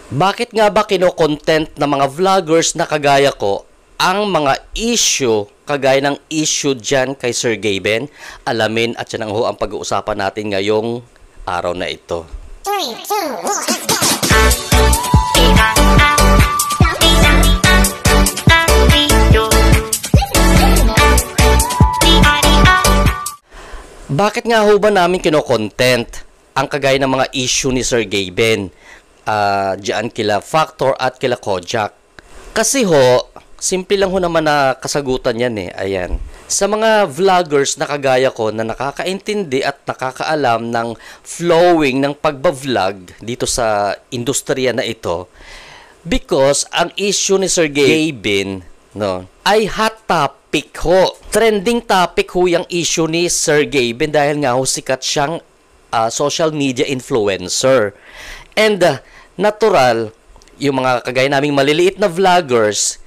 Bakit nga ba kino-content ng mga vloggers na kagaya ko ang mga issue kagaya ng issue dyan kay Sir Gaben? Alamin at yan ang ang pag-uusapan natin ngayong araw na ito. 3, 2, 1, let's go! Bakit nga ho ba namin kino-content ang kagaya ng mga issue ni Sir Gaben? Diyan kila Factor at kila Kojak. Kasi ho, simple lang ho naman na kasagutan yan eh. Ayan. Sa mga vloggers na kagaya ko na nakakaintindi at nakakaalam ng flowing ng pagbablog dito sa industriya na ito, because ang issue ni Sir Gaben, no, ay hot topic ho. Trending topic ho yung issue ni Sir Gaben dahil nga ho sikat siyang social media influencer. And natural, yung mga kagaya naming maliliit na vloggers,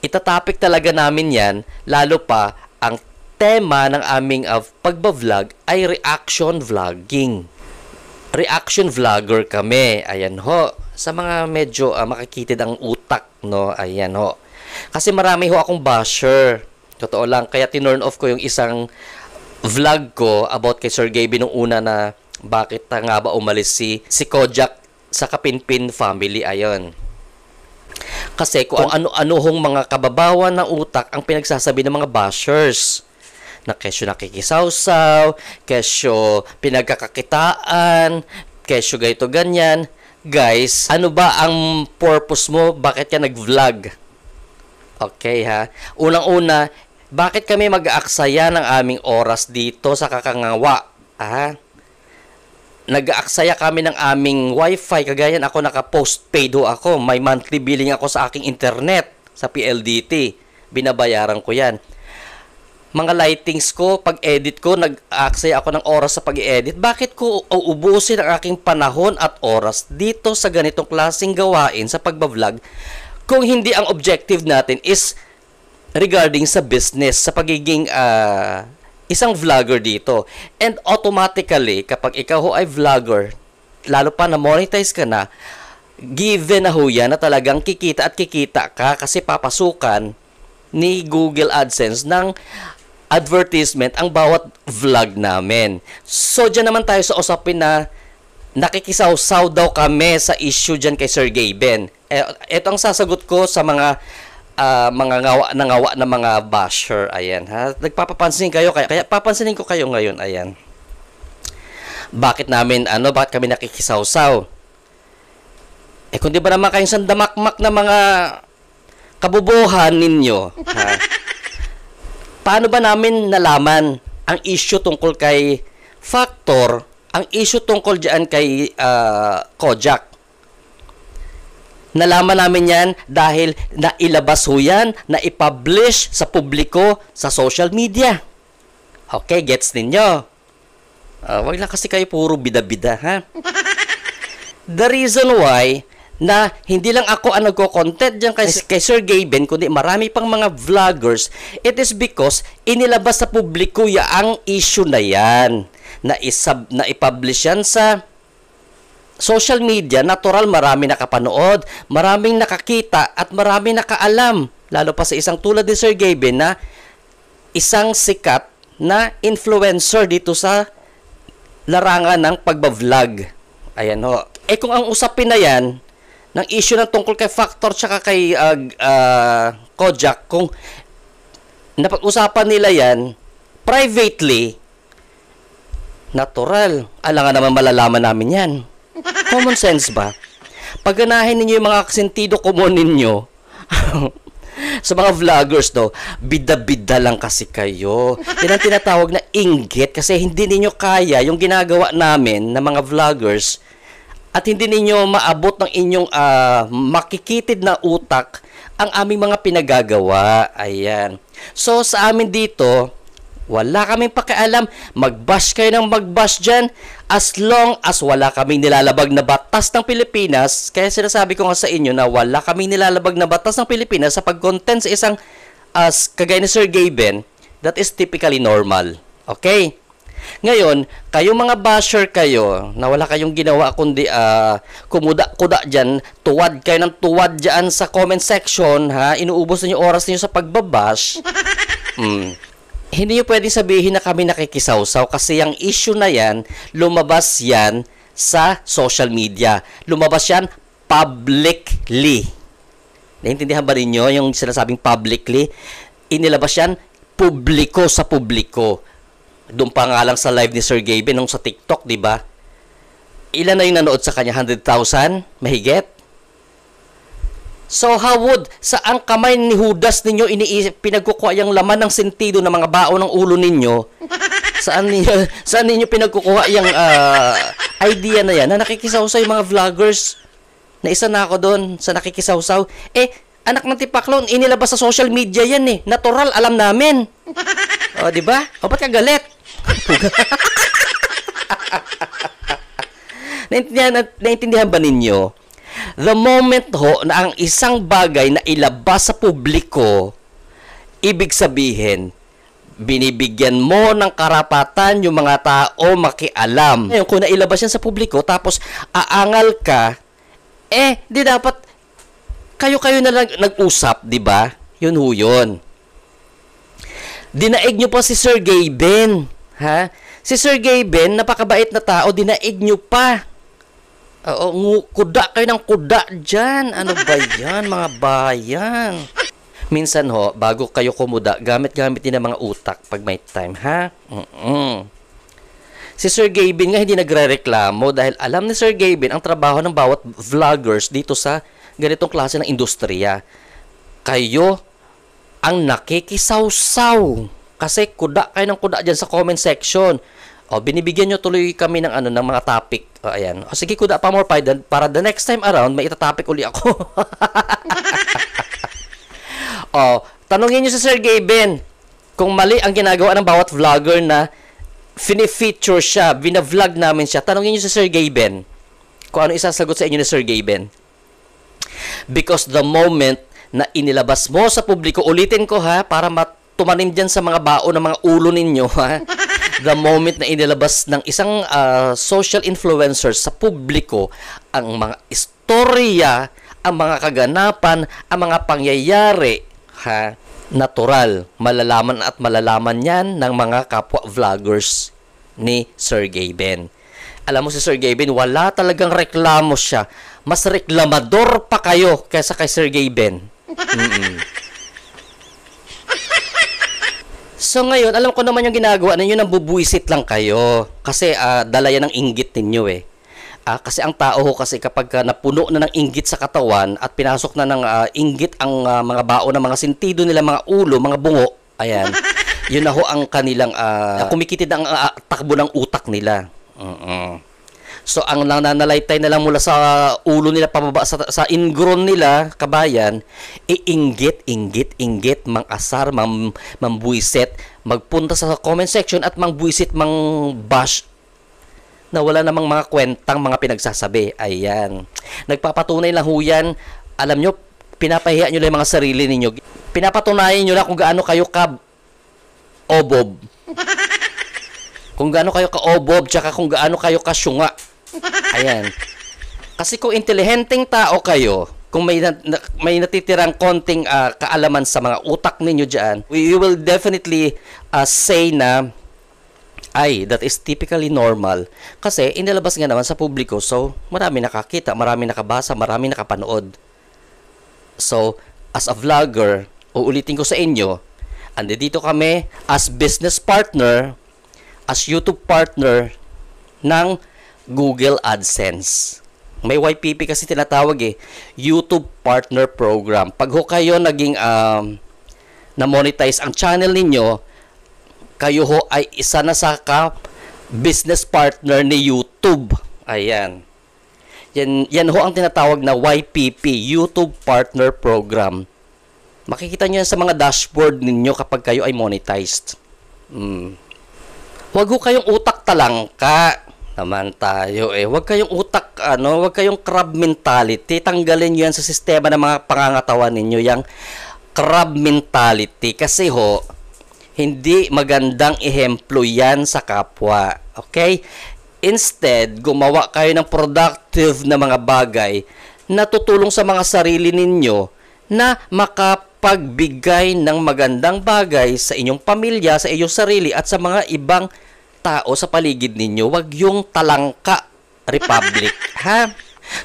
itatopic talaga namin yan, lalo pa ang tema ng aming pagbablog ay reaction vlogging. Reaction vlogger kami. Ayan ho. Sa mga medyo makikitid ang utak, no? Ayan ho. Kasi marami ho akong basher. Totoo lang. Kaya tinurn off ko yung isang vlog ko about kay Sir Gaby nung una na bakit nga ba umalis si Kojak sa Kapinpin family. Ayon. Kasi kung ano-ano hong mga kababawan ng utak ang pinagsasabi ng mga bashers. Na kesyo nakikisawsaw, kesyo pinagkakakitaan, kesyo ganito ganyan. Guys, ano ba ang purpose mo? Bakit ka nag-vlog? Okay ha? Unang-una, bakit kami mag-aaksaya ng aming oras dito sa Kakangawa? Nag-aaksaya kami ng aming wifi. Kagaya ako, naka-postpaid ho ako. May monthly billing ako sa aking internet sa PLDT. Binabayaran ko yan. Mga lightings ko, pag-edit ko, nag-aaksaya ako ng oras sa pag-edit. Bakit ko uubusin ang aking panahon at oras dito sa ganitong klaseng gawain sa pagbablog kung hindi ang objective natin is regarding sa business, sa pagiging isang vlogger dito. And automatically, kapag ikaw ho ay vlogger, lalo pa na monetize ka na, given na ho yan na talagang kikita at kikita ka kasi papasukan ni Google AdSense ng advertisement ang bawat vlog namin. So, dyan naman tayo sa usapin na nakikisaw-saw daw kami sa issue dyan kay Sir Gaben. Ito ang sasagot ko sa mga ngawa na mga basher. Ayan, ha? Nagpapapansin kayo, kaya papansinin ko kayo ngayon. Ayan. Bakit kami nakikisawsaw? Kung di ba naman kayong sandamakmak na mga kabubuhan ninyo, ha? Paano ba namin nalaman ang issue tungkol kay Factor, ang issue tungkol dyan kay Kojak? Nalaman namin yan dahil nailabas ho yan, naipublish sa publiko sa social media. Okay, gets ninyo? Wag lang kasi kayo puro bida-bida, ha? The reason why na hindi lang ako ang nagko-content dyan kay Sir Gaben, kundi marami pang mga vloggers, it is because inilabas sa publiko ang issue na yan. Na ipublish yan sa social media. Natural, marami nakapanood, maraming nakakita, at maraming nakaalam. Lalo pa sa isang tulad ni Sir Gaben na isang sikat na influencer dito sa larangan ng pagbablog. Ayan ho. Kung ang usapin na yan, ng issue na tungkol kay Factor tsaka kay Kojak, kung napag-usapan nila yan privately, natural, alangan naman malalaman namin yan. Common sense ba? Pagganahin ninyo yung mga sentido common ninyo sa mga vloggers, no, bida-bida lang kasi kayo. Yan ang tinatawag na inggit kasi hindi ninyo kaya yung ginagawa namin na mga vloggers at hindi ninyo maabot ng inyong makikitid na utak ang aming mga pinagagawa. Ayan. So, sa amin dito, wala kaming pakialam. Mag-bash kayo ng mag-bash dyan as long as wala kaming nilalabag na batas ng Pilipinas. Kaya sinasabi ko nga sa inyo na wala kaming nilalabag na batas ng Pilipinas sa pag-content sa isang kagaya ni Sir Gaben, that is typically normal. Okay? Ngayon, kayo mga basher kayo, na wala kayong ginawa kundi kumuda-kuda dyan, tuwad kayo ng tuwad dyan sa comment section, ha? Inuubos niyo oras niyo sa pagbabash. Hindi niyo pwedeng sabihin na kami nakikisawsaw kasi yung issue na yan, lumabas yan sa social media. Lumabas yan publicly. Naintindihan ba ninyo yung sinasabing publicly? Inilabas yan publiko sa publiko. Doon pa nga lang sa live ni Sir Gaben nung sa TikTok, di ba? Ilan na yung nanood sa kanya? 100,000? Mahigit? So how would, saan kamay ni Judas ninyo pinagkukuha yung laman ng sentido ng mga bao ng ulo ninyo? Saan ninyo pinagkukuha yung idea na yan na nakikisawsaw yung mga vloggers? Na isa na ako doon sa nakikisawsaw. Anak ng tipaklon, inilabas sa social media yan eh. Natural, alam namin. O, di ba? O, ba't ka galit? Naintindihan ba ninyo? The moment ho na ang isang bagay na ilabas sa publiko, ibig sabihin, binibigyan mo ng karapatan yung mga tao makialam. Ngayon, kung nailabas yan sa publiko, tapos aangal ka, di dapat kayo-kayo na lang nag-usap, di ba? Yun ho yun. Dinaig nyo pa si Sir Gaben. Ha? Si Sir Gaben, napakabait na tao, dinaig nyo pa. Kuda kayo ng kuda dyan. Ano ba yan, mga bayan? Minsan ho, bago kayo kumuda, gamit-gamit din ang mga utak pag may time, ha? Si Sir Gaben nga hindi nagre-reklamo dahil alam ni Sir Gaben ang trabaho ng bawat vloggers dito sa ganitong klase ng industriya. Kayo ang nakikisawsaw. Kasi kuda kayo ng kuda dyan sa comment section. Binibigyan nyo tuloy kami ng ng mga topic. Ayan. Sige, kuda pa more para the next time around, may itatopic uli ako. Tanungin nyo si Sir Gaben kung mali ang ginagawa ng bawat vlogger na fini-feature siya, bina-vlog namin siya. Tanungin nyo si Sir Gaben kung ano isasagot sa inyo ni Sir Gaben. Because the moment na inilabas mo sa publiko, ulitin ko ha, para matumanim dyan sa mga bao ng mga ulo ninyo ha. The moment na inilabas ng isang social influencer sa publiko ang mga istorya, ang mga kaganapan, ang mga pangyayari, ha, natural, malalaman at malalaman yan ng mga kapwa vloggers ni Sir Gaben. Alam mo si Sir Gaben, wala talagang reklamo siya. Mas reklamador pa kayo kaysa kay Sir Gaben. So ngayon, alam ko naman yung ginagawa ninyo, nang bubuisit lang kayo. Kasi dala yan ng inggit ninyo eh. Kasi ang tao ho kasi kapag napuno na ng inggit sa katawan at pinasok na ng inggit ang mga bao ng mga sentido nila, mga ulo, mga bungo, ayan, yun na ho ang kanilang kumikitid ang takbo ng utak nila. So ang nananalaytay na lang mula sa ulo nila pababa sa ingrown nila, kabayan, inggit, mang-asar, mambuisit, magpunta sa comment section at mangbuisit, mang-bash na wala namang mga kwentang mga pinagsasabi. Ayan. Nagpapatunay lang ho yan. Alam nyo, pinapahiya nyo lang yung mga sarili ninyo. Pinapatunayan nyo lang kung gaano kayo ka-obob. Kung gaano kayo ka-obob, tsaka kung gaano kayo ka-syunga. Ayan. Kasi kung intelihenteng tao kayo, kung may natitirang konting kaalaman sa mga utak ninyo dyan, we will definitely say na that is typically normal. Kasi inilabas nga naman sa publiko, so marami nakakita, marami nakabasa, marami nakapanood. So, as a vlogger, uulitin ko sa inyo, andito kami as business partner, as YouTube partner ng Google AdSense. May YPP kasi tinatawag eh, YouTube Partner Program. Pag ho kayo naging na-monetize ang channel ninyo, kayo ho ay isa na sa business partner ni YouTube. Ayan. Yan ho ang tinatawag na YPP, YouTube Partner Program. Makikita nyo yan sa mga dashboard ninyo kapag kayo ay monetized. Huwag ho kayong utak talangka. Naman tayo eh. Huwag kayong utak, huwag kayong crab mentality. Tanggalin nyo yan sa sistema ng mga pangangatawan ninyo, yung crab mentality. Kasi ho, Hindi magandang ehemplo yan sa kapwa. Okay? Instead, gumawa kayo ng productive na mga bagay na tutulong sa mga sarili ninyo na makapagbigay ng magandang bagay sa inyong pamilya, sa inyong sarili at sa mga ibang tao sa paligid ninyo. Wag yung talangka republic, ha?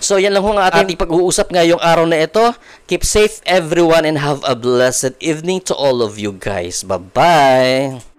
So, yan lang ho ang ating pag-uusap ngayong araw na ito. Keep safe everyone and have a blessed evening to all of you guys. Bye-bye!